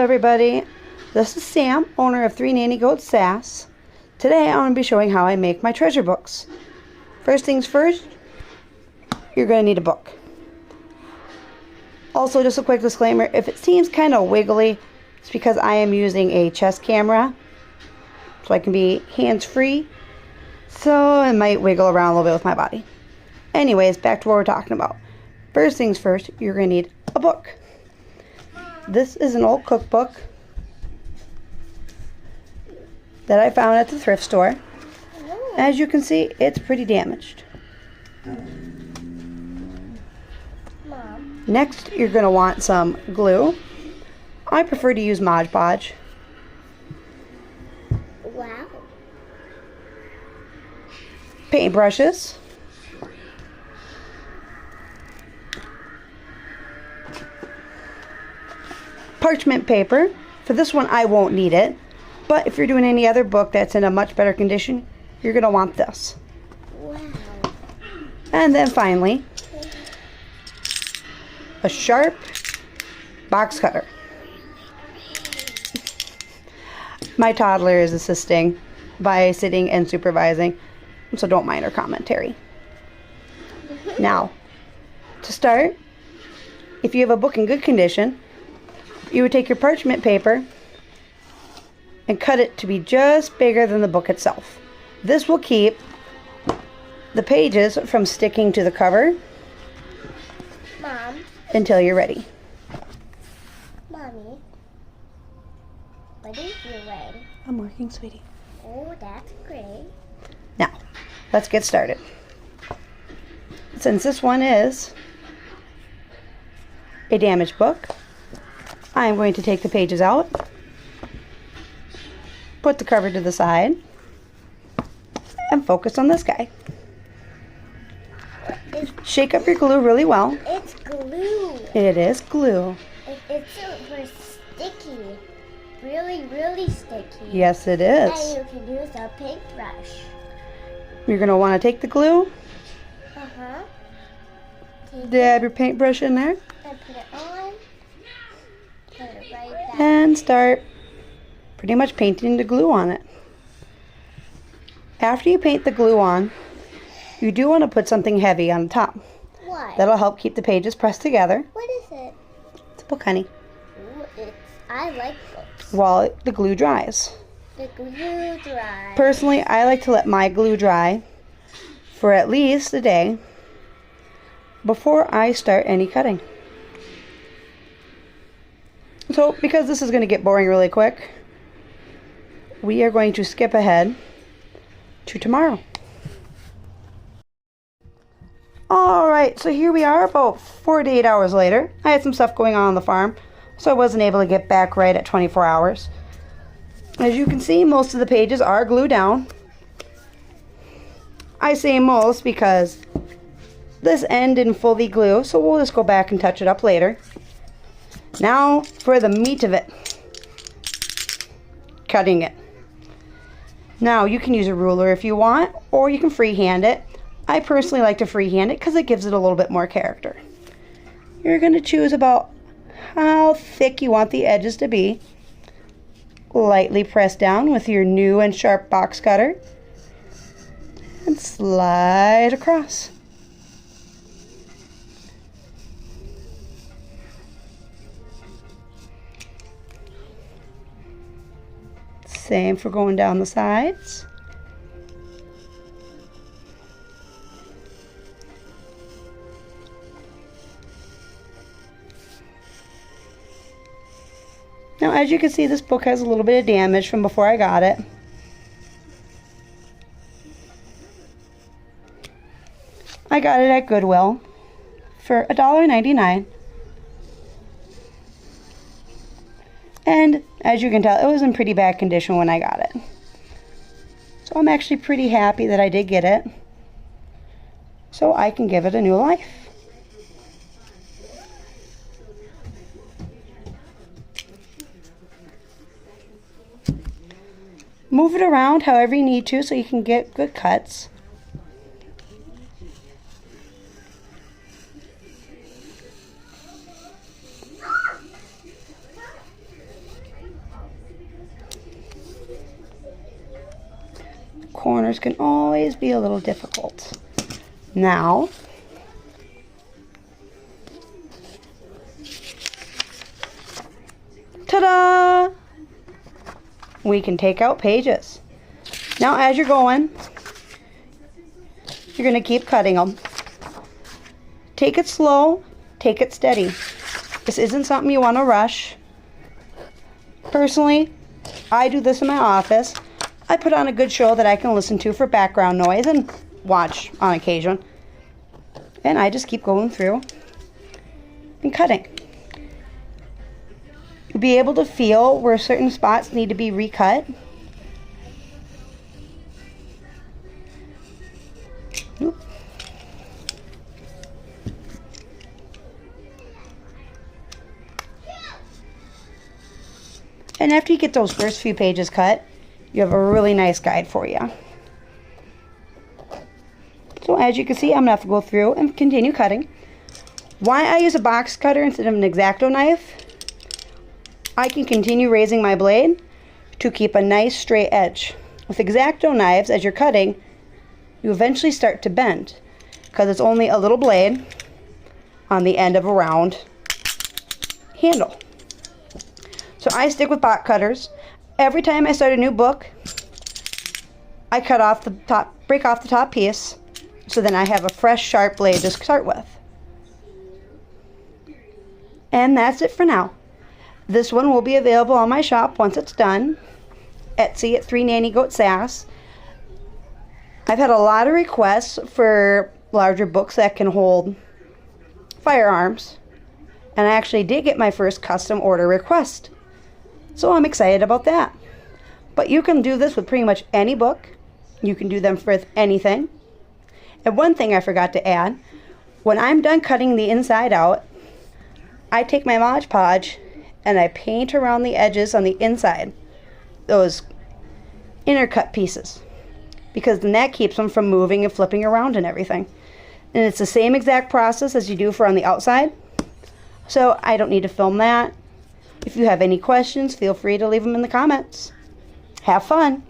everybody, this is Sam, owner of 3 Nanny Goats Sass. Today I'm going to be showing how I make my treasure books. First things first, you're going to need a book. Also, just a quick disclaimer, if it seems kind of wiggly, it's because I am using a chest camera, so I can be hands-free, so it might wiggle around a little bit with my body. Anyways, back to what we're talking about. First things first, you're going to need a book. This is an old cookbook that I found at the thrift store. As you can see, it's pretty damaged. Next, you're going to want some glue. I prefer to use Mod Podge. Wow. Paintbrushes. Parchment paper. For this one, I won't need it. But if you're doing any other book that's in a much better condition, you're going to want this. Wow. And then finally, a sharp box cutter. My toddler is assisting by sitting and supervising, so don't mind her commentary. Now, to start, if you have a book in good condition, you would take your parchment paper and cut it to be just bigger than the book itself. This will keep the pages from sticking to the cover. Mom. Until you're ready. Mommy, what are you doing? I'm working, sweetie. Oh, that's great. Now, let's get started. Since this one is a damaged book, I'm going to take the pages out, put the cover to the side, and focus on this guy. Shake up your glue really well. It's glue. It is glue. It's super sticky. Really, really sticky. Yes, it is. And you can use a paintbrush. You're going to want to take the glue, Uh-huh. dab your paintbrush in there, And put it on. Put it right back. and start pretty much painting the glue on it. After you paint the glue on, you do want to put something heavy on the top. What? That'll help keep the pages pressed together. What is it? It's a book, honey. Ooh, I like books. While the glue dries. The glue dry. Personally, I like to let my glue dry for at least a day before I start any cutting. So, because this is going to get boring really quick, we are going to skip ahead to tomorrow. Alright, so here we are about 4 to 8 hours later. I had some stuff going on the farm, so I wasn't able to get back right at 24 hours. As you can see, most of the pages are glued down. I say most because this end didn't fully glue, so we'll just go back and touch it up later. Now for the meat of it. Cutting it. Now you can use a ruler if you want, or you can freehand it. I personally like to freehand it because it gives it a little bit more character. You're going to choose about how thick you want the edges to be. Lightly press down with your new and sharp box cutter and slide across. Same for going down the sides. Now, as you can see, this book has a little bit of damage from before I got it. I got it at Goodwill for $1.99. And as you can tell, it was in pretty bad condition when I got it. So I'm actually pretty happy that I did get it, so I can give it a new life. Move it around however you need to so you can get good cuts. corners can always be a little difficult. Now, ta-da! We can take out pages. Now as you're going, you're going to keep cutting them. Take it slow, take it steady. This isn't something you want to rush. Personally, I do this in my office. I put on a good show that I can listen to for background noise and watch on occasion. And I just keep going through and cutting. You'll be able to feel where certain spots need to be recut. Oop. And after you get those first few pages cut, you have a really nice guide for you. So as you can see, I'm going to have to go through and continue cutting. Why I use a box cutter instead of an X-Acto knife, I can continue raising my blade to keep a nice straight edge. With X-Acto knives, as you're cutting, you eventually start to bend because it's only a little blade on the end of a round handle. So I stick with box cutters. Every time I start a new book, I cut off the top, break off the top piece, so then I have a fresh, sharp blade to start with. And that's it for now. This one will be available on my shop once it's done. Etsy at 3 Nanny Goat Sass. I've had a lot of requests for larger books that can hold firearms. And I actually did get my first custom order request. So I'm excited about that. But you can do this with pretty much any book. You can do them with anything. And one thing I forgot to add, when I'm done cutting the inside out, I take my Mod Podge and I paint around the edges on the inside, those intercut pieces, because then that keeps them from moving and flipping around and everything. And it's the same exact process as you do for on the outside, so I don't need to film that. If you have any questions, feel free to leave them in the comments. Have fun!